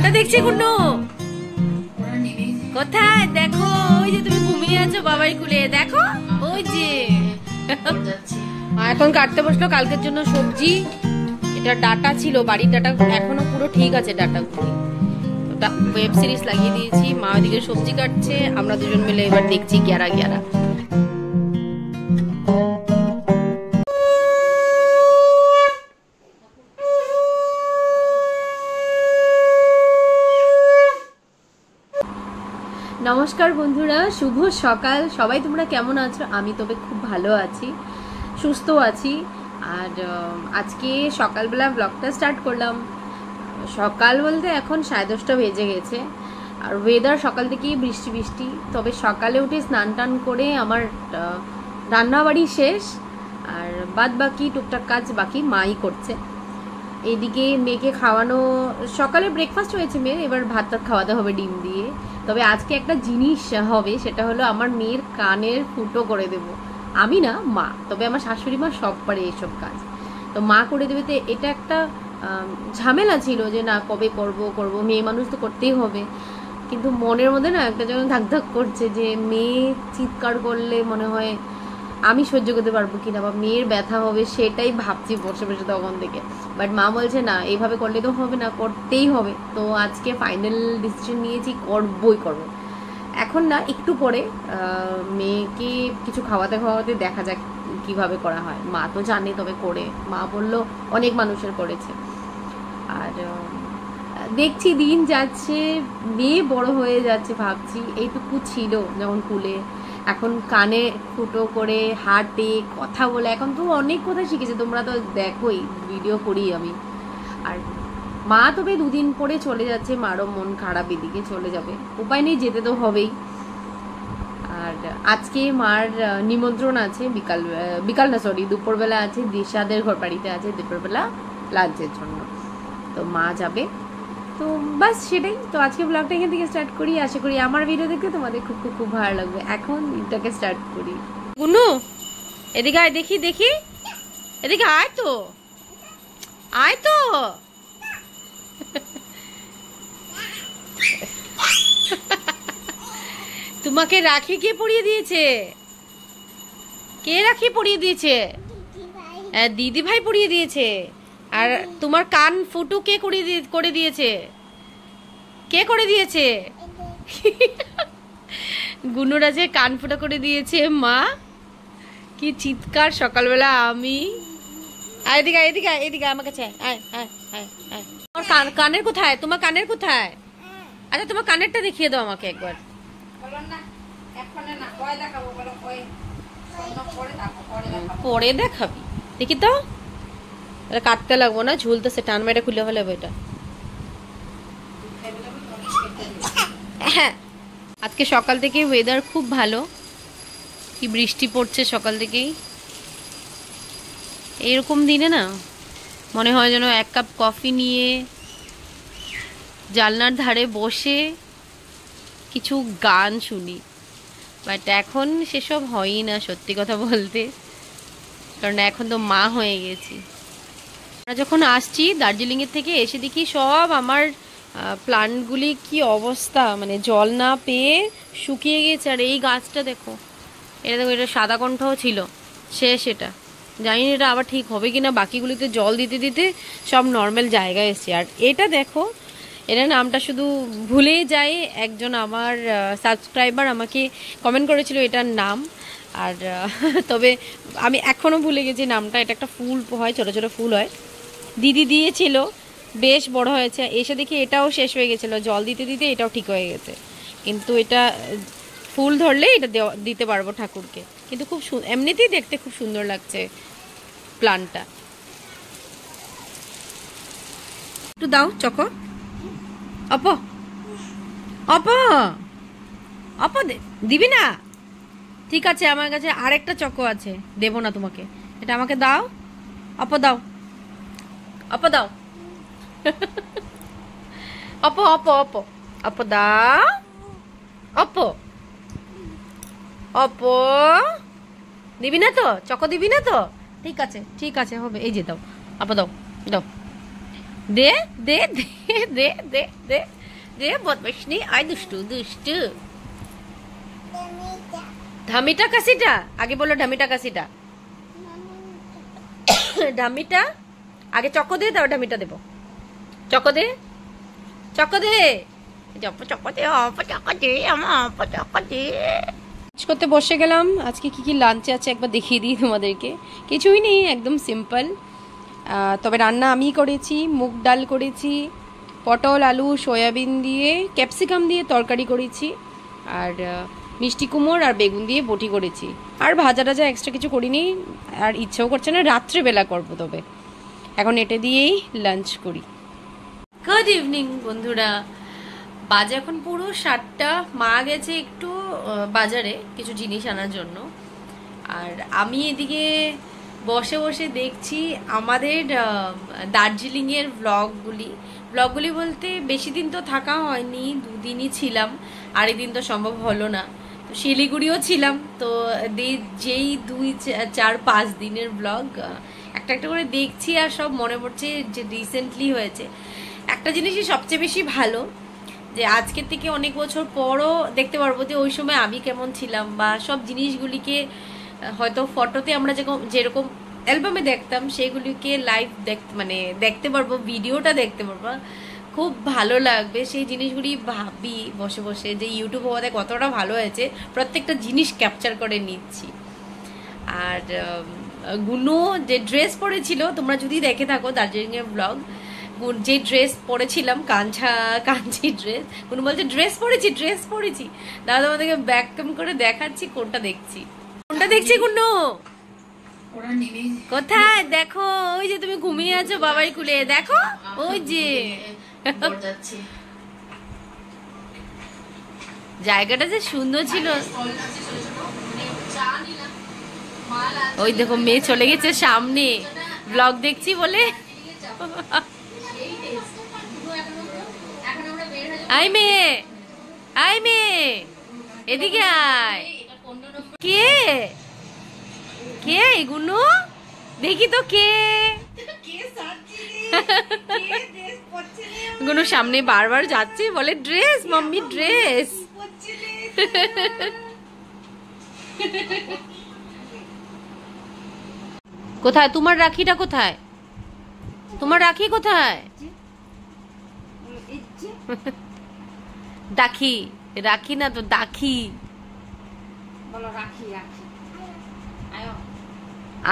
কোনটা দেখছি কুন্নু? কোথায়? দেখো ওই যে তুমি ঘুমিয়ে আছো বাবাই কুলে, দেখো ওই যে। এখন কাটতে বসলো কালকের জন্য সবজি। এটা ডাটা ছিল, বাড়ির ডাটা এখনো পুরো ঠিক আছে ডাটাগুলি। ওয়েব সিরিজ লাগিয়ে দিয়েছি, মা ওইদিকে সবজি কাটছে, আমরা দুজন মিলে এবার দেখছি 11-11। নমস্কার বন্ধুরা, শুভ সকাল। সবাই তোমরা কেমন আছো? আমি তবে খুব ভালো আছি, সুস্থ আছি। আর আজকে সকালবেলা ব্লগটা স্টার্ট করলাম। সকাল বলতে এখন 10:30 বেজে গেছে, আর ওয়েদার সকাল থেকেই বৃষ্টি বৃষ্টি। তবে সকালে উঠে স্নান টান করে আমার রান্নাবাড়ি শেষ, আর বাদ বাকি টুকটাক কাজ বাকি মাই করছে। এদিকে মেয়েকে খাওয়ানো, সকালে ব্রেকফাস্ট হয়েছে মেয়ের, এবার ভাত টাত খাওয়াতে হবে ডিম দিয়ে। তবে আজকে একটা জিনিস হবে, সেটা হলো আমার মেয়ের কানের ফুটো করে দেব। আমি না, মা। তবে আমার শাশুড়ি মা সব পারে এইসব কাজ, তো মা করে দেবে। তো এটা একটা ঝামেলা ছিল যে না কবে করব, মেয়ে মানুষ তো করতেই হবে। কিন্তু মনের মধ্যে না একটা যেমন ধাক ধাক করছে যে মেয়ে চিৎকার করলে মনে হয় আমি সহ্য করতে পারবো কিনা, বা মেয়ের ব্যথা হবে, সেটাই ভাবছি বসে বসে তখন থেকে। বাট মা বলছে না, এইভাবে করলে তো হবে না, করতেই হবে। তো আজকে ফাইনাল ডিসিশন নিয়েছি, করবই করবো। এখন না একটু পরে মেয়েকে কিছু খাওয়াতে দেখা যাক কিভাবে করা হয়। মা তো জানে, তবে করে মা বললো অনেক মানুষের করেছে। আর দেখছি দিন যাচ্ছে, মেয়ে বড় হয়ে যাচ্ছে, ভাবছি এইটুকু ছিল যখন কুলে, এখন কানে ফুটো করে, হাঁটে, কথা বলে, এখন তো অনেক কথা শিখেছে। তোমরা তো দেখোই, ভিডিও করি আমি। আর মা তবে 2 দিন পরে চলে যাচ্ছে, মারও মন খারাপ, এদিকে চলে যাবে, উপায় নেই, যেতে তো হবেই। আর আজকে মার নিমন্ত্রণ আছে, বিকাল না সরি দুপুরবেলা আছে, দিশাদের ঘর বাড়িতে আছে দুপুরবেলা লাঞ্চের জন্য, তো মা যাবে। তো বাস সেটাই। তো আজকে ব্লগটা এখান থেকে স্টার্ট করি। আশা করি আমার ভিডিও দেখতে তোমাদের খুব খুব খুব ভালো লাগবে। এখন এটাকে স্টার্ট করি। গুনু এদিকে আয়, দেখি দেখি, এদিকে আয় তো, আয় তো। তোমাকে রাখি কে পরিয়ে দিয়েছে? কে রাখি পরিয়ে দিয়েছে? দিদি ভাই পরিয়ে দিয়েছে। আর তোমার কান ফুটু কে করে দিয়েছে? কে করে দিয়েছে? গুনুরা যে কান ফুটা করে দিয়েছে মা। কি চিৎকার সকালবেলা আমি। এদিকে এদিকে এদিকে আমার কাছে আয় আয় আয় আয়। কানের কোথায়? তোমার কানের কোথায়? আচ্ছা তোমার কানেরটা দেখিয়ে দাও আমাকে একবার। পরে দেখাবি, দেখি তো। কাটতে লাগবো না, ঝুলতেছে, টান মেরে খুলে ফেলে এটা। হ্যাঁ, আজকে সকাল থেকে ওয়েদার খুব ভালো, কি বৃষ্টি পড়ছে সকাল থেকেই। এরকম দিনে না মনে হয় যেন 1 কাপ কফি নিয়ে জানলার ধারে বসে কিছু গান শুনি। বাট এখন সেসব হয়ই না, সত্যি কথা বলতে, কারণ এখন তো মা হয়ে গেছি। আমরা যখন আসছি দার্জিলিংয়ের থেকে, এসে দেখি সব আমার প্লান্টগুলি কি অবস্থা, মানে জল না পেয়ে শুকিয়ে গেছে। আর এই গাছটা দেখো, এটা দেখো, এটা সাদা কণ্ঠও ছিল, শেষ। এটা জানি না এটা আবার ঠিক হবে কিনা, বাকিগুলিতে জল দিতে দিতে সব নর্মাল জায়গায় এসছে। আর এটা দেখো, এটা নামটা শুধু ভুলেই যায়। একজন আমার সাবস্ক্রাইবার আমাকে কমেন্ট করেছিল এটার নাম, আর তবে আমি এখনও ভুলে গেছি নামটা। এটা একটা ফুল হয়, ছোটো ছোটো ফুল হয়, দিদি দিয়েছিল, বেশ বড় হয়েছে। এসে দেখি এটাও শেষ হয়ে গেছিলো, জল দিতে দিতে এটাও ঠিক হয়ে গেছে। কিন্তু এটা ফুল ধরলে এটা দিতে পারবো ঠাকুরকে। কিন্তু খুব এমনিতেই দেখতে খুব সুন্দর লাগছে প্লান্টটা। একটু দাও চকো। অপ অপ অপ দিবি না? ঠিক আছে, আমার কাছে আরেকটা চকো আছে, দেবো না তোমাকে, এটা আমাকে দাও। অপ দাও, অপ দাও। অপ অপ অপ অপ দাও, অপ অপ দিবি না তো? চকো দিবি না তো? ঠিক আছে ঠিক আছে, হবে। এই যে দাও, অপ দাও, দাও দে দে দে দে দে দে দে, বদমাশনি, আয় দুষ্টু দুষ্টু। ঢামিটা কাশিটা আগে বলো, ঢামিটা কাশিটা, ঢামিটা আগে। চকো দে, দাও ঢামিটা দেবো। চকো দে, চকো দে, করতে বসে গেলাম। আজকে কি কি লাঞ্চে আছে একবার দেখিয়ে দিই তোমাদেরকে। কিছুই নেই, একদম সিম্পল। তবে রান্না আমি করেছি। মুগ ডাল করেছি, পটল আলু সয়াবিন দিয়ে ক্যাপসিকাম দিয়ে তরকারি করেছি, আর মিষ্টি কুমড় আর বেগুন দিয়ে বটি করেছি। আর ভাজা টাজা এক্সট্রা কিছু করিনি, আর ইচ্ছেও করছে না, রাত্রেবেলা করবো। তবে এখন এটা দিয়েই লাঞ্চ করি। গুড ইভিনিং বন্ধুরা, বাজে এখন পুরো 7টা। মা গেছে একটু বাজারে কিছু জিনিস আনার জন্য, আর আমি এদিকে বসে বসে দেখছি আমাদের দার্জিলিংয়ের ব্লগগুলি বলতে বেশি দিন তো থাকা হয়নি, 2 দিনই ছিলাম, আরেক দিন তো সম্ভব হলো না। তো শিলিগুড়িও ছিলাম, তো যেই 2-4-5 দিনের ব্লগ একটা একটা করে দেখছি, আর সব মনে পড়ছে যে রিসেন্টলি হয়েছে। একটা জিনিসই সবচেয়ে বেশি ভালো, যে আজকের থেকে অনেক বছর পরও দেখতে পারবো যে ওই সময় আমি কেমন ছিলাম, বা সব জিনিসগুলিকে হয়তো ফটোতে আমরা যেরকম অ্যালবামে দেখতাম সেগুলিকে লাইভ দেখতে পারবো, ভিডিওটা দেখতে পারবো। খুব ভালো লাগবে সেই জিনিসগুলি। ভাবি বসে বসে যে ইউটিউব হওয়াতে কতটা ভালো হয়েছে, প্রত্যেকটা জিনিস ক্যাপচার করে নিচ্ছি। আর গুনু যে ড্রেস পরেছিল, তোমরা যদি দেখে থাকো দার্জিলিংয়ের ব্লগ, যে ড্রেস পরেছিলাম কাঞ্চি ড্রেস, গুনু বলছে ড্রেস পরেছি। দাদা আমাদেরকে ব্যাক ক্যাম করে দেখাচ্ছি কোনটা দেখছি গুনু। কোথায় দেখো, ওই যে তুমি ঘুমিয়ে আছো বাবার কুলে, দেখো ওই যে জায়গাটা যে সুন্দর ছিল। ওই দেখো মেয়ে চলে গেছে সামনে, ব্লগ দেখছি বলে। আই মেয়ে এদিকে আয়। কে গুনু, দেখি তো কে। গুনু সামনে বারবার যাচ্ছে, বলে ড্রেস মাম্মি ড্রেস। কোথায় তোমার রাখিটা, কোথায় তোমার রাখি, কোথায়? দাখি, রাখি না তো দাখি।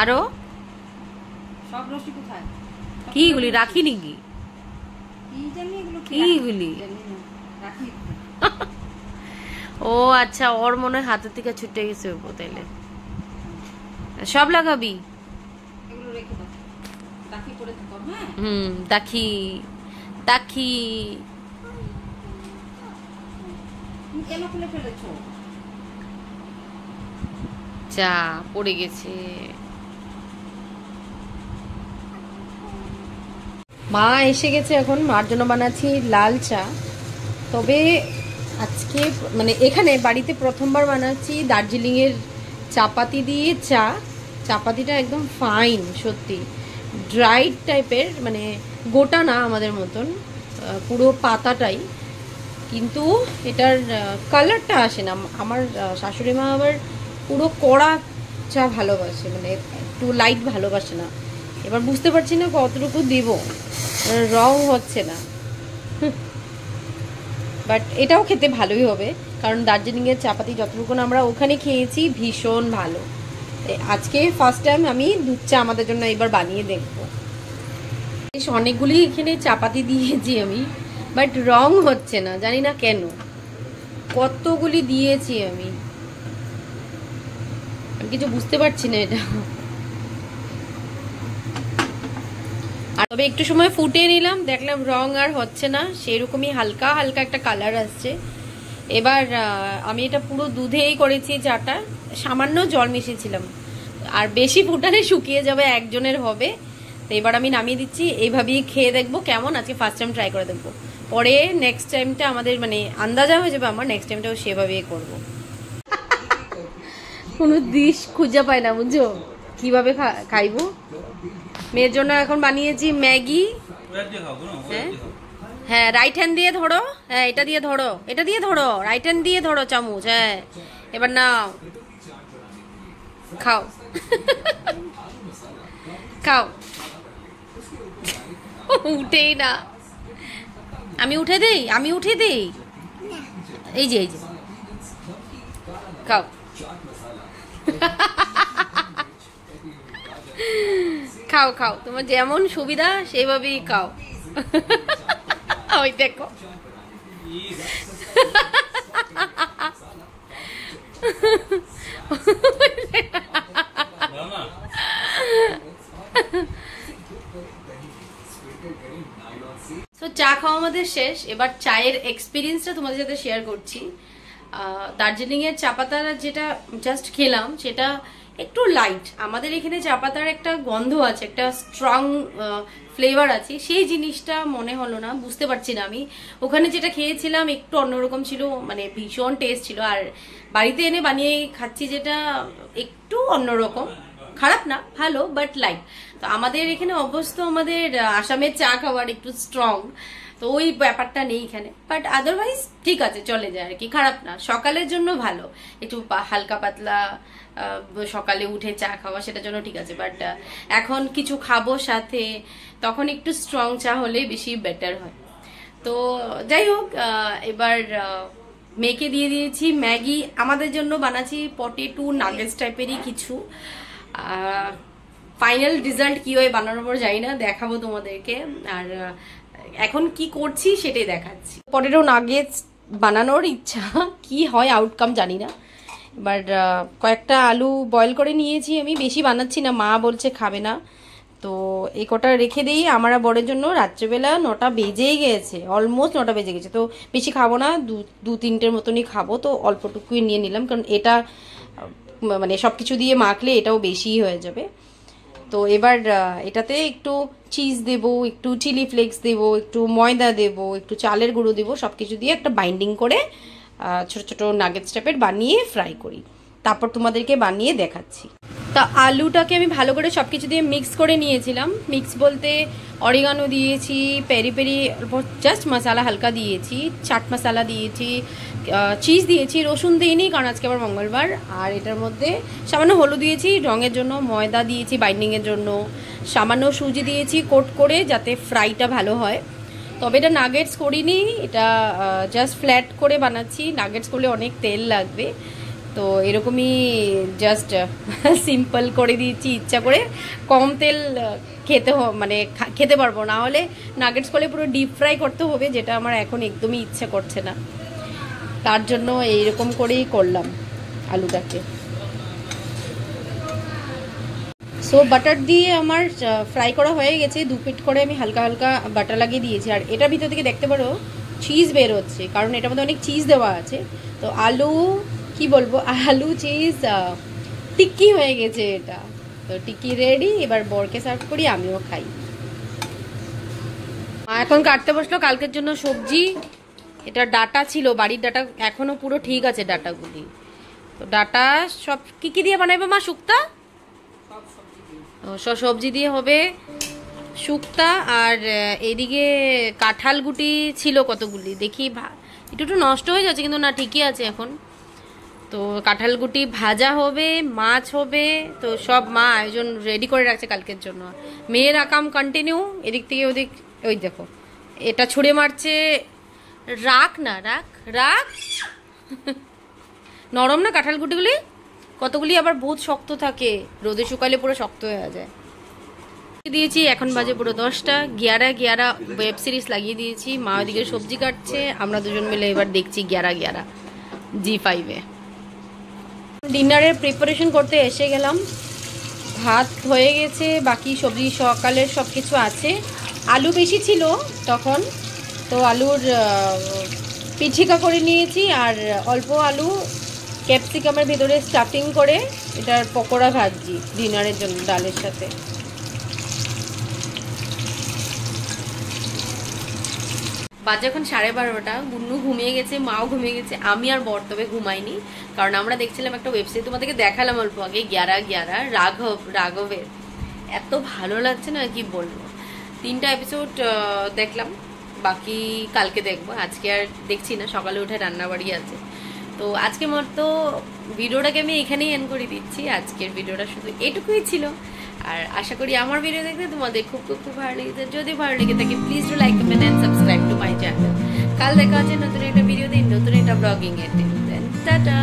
আরো কি গুলি রাখি নাকি? কি গুলি? ও আচ্ছা, ওর মনে হয় হাতের থেকে ছুটে গেছে। তাইলে সব লাগাবি? দাখি দাখি চা পড়ে গেছে। মা এসে গেছে, এখন মার জন্য বানাচ্ছি লাল চা। তবে আজকে এখানে বাড়িতে প্রথমবার বানাচ্ছি দার্জিলিংয়ের চাপাতি দিয়ে চা। চাপাতিটা একদম ফাইন, সত্যি ড্রাইড টাইপের, গোটা না আমাদের মতন, পুরো পাতাটাই। কিন্তু এটার কালারটা আসে না। আমার শাশুড়ি মা আবার পুরো কড়া চা ভালোবাসে, একটু লাইট ভালোবাসে না। এবার বুঝতে পারছি না কতটুকু দিব, রং হচ্ছে না। বাট এটাও খেতে ভালোই হবে, কারণ দার্জিলিংয়ের চাপাতি যতটুকু আমরা ওখানে খেয়েছি ভীষণ ভালো। আজকে ফার্স্ট টাইম আমি দুধ চা আমাদের জন্য এবার বানিয়ে দেখবো। অনেকগুলি এখানে চাপাতি দিয়েছি আমি, বাট রং হচ্ছে না, জানি না কেন। কতগুলি দিয়েছি আমি কিছু বুঝতে পারছি না এটা। আর তবে একটু সময় ফুটিয়ে নিলাম, দেখলাম রং আর হচ্ছে না, সেরকমই হালকা হালকা একটা কালার আসছে। এবার আমি এটা পুরো দুধেই করেছি চাটা, সামান্য জল মিশিয়েছিলাম। আর বেশি ফুটালে শুকিয়ে যাবে, একজনের হবে। তো এবার আমি নামিয়ে দিচ্ছি, এইভাবেই খেয়ে দেখবো কেমন। আজকে ফার্স্ট টাইম ট্রাই করে দেখবো, পরে নেক্সট টাইমটা আমাদের আন্দাজা হয়ে যাবে আমার, নেক্সট টাইমটাও সেভাবেই করবো। কোনো ডিশ খুঁজে পায় না, বুঝছো কিভাবে খাইবো। মেয়ের জন্য এখন বানিয়েছি ম্যাগি, হ্যাঁ রাইট হ্যান্ড দিয়ে ধরো, হ্যাঁ এটা দিয়ে ধরো, এটা দিয়ে ধরো, রাইট হ্যান্ড দিয়ে ধরো চামচ। হ্যাঁ এবার নাও খাও। খাও। উঠেই না। আমি উঠে দেই, আমি উঠে দেই। এই যে এই যে খাও। খাও খাও, তোমার যেমন সুবিধা সেইভাবেই খাও। ওই দেখো। তো চা খাওয়া আমাদের শেষ, এবার চায়ের এক্সপিরিয়েন্সটা তোমাদের সাথে শেয়ার করছি। দার্জিলিং এর চা পাতা যেটা জাস্ট খেলাম সেটা একটু লাইট। আমাদের এখানে চা পাতার একটা গন্ধ আছে, একটা স্ট্রং ফ্লেভার আছে, সেই জিনিসটা মনে হলো না, বুঝতে পারছি না আমি। ওখানে যেটা খেয়েছিলাম একটু অন্যরকম ছিল, মানে ভীষণ টেস্ট ছিল। আর বাড়িতে এনে বানিয়ে খাচ্ছি যেটা একটু অন্যরকম, খারাপ না, ভালো, বাট লাইট। তো আমাদের এখানে অবশ্য আমাদের আসামের চা খাবার একটু স্ট্রং, তো ওই ব্যাপারটা নেই এখানে। বাট আদারওয়াইজ ঠিক আছে, চলে যায় আর কি, খারাপ না। সকালের জন্য ভালো, একটু হালকা পাতলা সকালে উঠে চা খাওয়া, সেটার জন্য ঠিক আছে। বাট এখন কিছু খাবো সাথে, তখন একটু স্ট্রং চা হলে বেশি বেটার হয়। তো যাই হোক, এবার মেয়েকে দিয়ে দিয়েছি ম্যাগি। আমাদের জন্য বানাচ্ছি পটেটো নাগেটস টাইপেরই কিছু। ফাইনাল রেজাল্ট কি হয় বানানোর পর জানি না, দেখাবো তোমাদেরকে। আর এখন কি করছি সেটাই দেখাচ্ছি। পটেটো নাগেটস বানানোর ইচ্ছা, কি হয় আউটকাম জানি না। এবার কয়েকটা আলু বয়েল করে নিয়েছি, আমি বেশি বানাচ্ছি না, মা বলছে খাবে না, তো এই কটা রেখে দিই। আমরা বড়ের জন্য রাত্রেবেলা 9টা বেজেই গেছে, অলমোস্ট 9টা বেজে গেছে, তো বেশি খাবো না, দু তিনটের মতনই খাবো, তো অল্পটুকুই নিয়ে নিলাম, কারণ এটা মানে সব কিছু দিয়ে মাখলে এটাও বেশি হয়ে যাবে। তো এবার এটাতে একটু চিজ দেব, একটু চিলি ফ্লেক্স দেব, একটু ময়দা দেব, একটু চালের গুঁড়ো দেবো, সব কিছু দিয়ে একটা বাইন্ডিং করে ছোট ছোট নাগেটস টাইপের বানিয়ে ফ্রাই করি, তারপর তোমাদেরকে বানিয়ে দেখাচ্ছি। তা আলুটাকে আমি ভালো করে সব কিছু দিয়ে মিক্স করে নিয়েছিলাম। মিক্স বলতে অরিগানো দিয়েছি, পেরি পেরি জাস্ট মশলা হালকা দিয়েছি, চাট মশলা দিয়েছি, চিজ দিয়েছি, রসুন দিইনি কারণ আজকে আবার মঙ্গলবার। আর এটার মধ্যে সামান্য হলুদ দিয়েছি রঙের জন্য, ময়দা দিয়েছি বাইন্ডিংয়ের জন্য, সামান্য সুজি দিয়েছি কোট করে যাতে ফ্রাইটা ভালো হয়। তবে এটা নাগেটস করিনি, এটা জাস্ট ফ্ল্যাট করে বানাচ্ছি। নাগেটস করলে অনেক তেল লাগবে, তো এরকমই জাস্ট সিম্পল করে দিয়েছি ইচ্ছা করে। কম তেল মানে খেতে পারবো না, হলে নাগেটস করলে পুরো ডিপ ফ্রাই করতে হবে, যেটা আমার এখন একদমই ইচ্ছা করছে না, তার জন্য এইরকম করেই করলাম আলুটাকে। সো বাটার দিয়ে আমার ফ্রাই করা হয়ে গেছে, 2 পিট করে আমি হালকা হালকা বাটার লাগিয়ে দিয়েছি। আর এটার ভিতর থেকে দেখতে পারো চিজ বের হচ্ছে, কারণ এটার মধ্যে অনেক চিজ দেওয়া আছে। তো আলু কি বলবো, আলু চিজ টিক্কি হয়ে গেছে এটা। তো টিক্কি রেডি, এবার বরকে সার্ভ করি, আমিও খাই। এখন কাটতে বসলো কালকের জন্য সবজি। এটা ডাটা ছিল, বাড়ির ডাটা এখনো পুরো ঠিক আছে ডাটাগুলি। তো ডাটা সব কি দিয়ে বানাইবে মা? শুক্তা, সব সবজি দিয়ে হবে শুক্তা। আর এদিকে কাঁঠাল গুটি ছিল কতগুলি, দেখি একটু নষ্ট হয়ে যাচ্ছে, কিন্তু না ঠিকই আছে এখন। তো কাঁঠাল গুটি ভাজা হবে, মাছ হবে, তো সব মা আয়োজন রেডি করে রাখছে কালকের জন্য। মেয়ের আকাম কন্টিনিউ, এদিক থেকে ওদিক। ওই দেখো এটা ছুঁড়ে মারছে, রাখ না, রাখ রাখ। নরম না কাঁঠাল গুটিগুলি, কতগুলি আবার বহুত শক্ত থাকে, রোদে শুকালে পুরো শক্ত হয়ে যায়। দিয়েছি, এখন বাজে পুরো 10টা। 11 ওয়েব সিরিজ লাগিয়ে দিয়েছি, মা ওইদিকে সবজি কাটছে, আমরা দুজন মিলে এবার দেখছি 11 জি5-এ। ডিনারের প্রিপারেশন করতে এসে গেলাম, ভাত হয়ে গেছে, বাকি সবজি সকালের সব কিছু আছে। আলু বেশি ছিল তখন, তো আলুর পিঠিকা করে নিয়েছি, আর অল্প আলু ক্যাপসিকামের ভেতরে স্টাফিং করে এটার পকোড়া ভাজছি ডিনারের জন্য ডালের সাথে। বাজে এখন 12:30, গুন্নু ঘুমিয়ে গেছে, মাও ঘুমিয়ে গেছে, আমি আর বর তবে ঘুমাইনি, কারণ আমরা দেখছিলাম একটা ওয়েব সিরিজ, তোমাদেরকে দেখালাম অল্প আগে, 11 রাঘবের। এত ভালো লাগছে না কি বলবো। 3টা এপিসোড দেখলাম, বাকি কালকে দেখবো, আজকে আর দেখছি না, সকালে উঠে রান্নাবাড়ি আছে। তো আজকের মতো ভিডিওটাকে আমি এখানেই এন্ড করে দিচ্ছি। আজকের ভিডিওটা শুধু এটুকুই ছিল, আর আশা করি আমার ভিডিও দেখতে তোমাদের খুব খুব খুব ভালো লেগেছে। যদি ভালো লেগে থাকে please do like, comment and subscribe to my channel. কাল দেখা হচ্ছে নতুন একটা ভিডিও দিন, নতুন একটা ব্লগিং এর দিন। টাটা।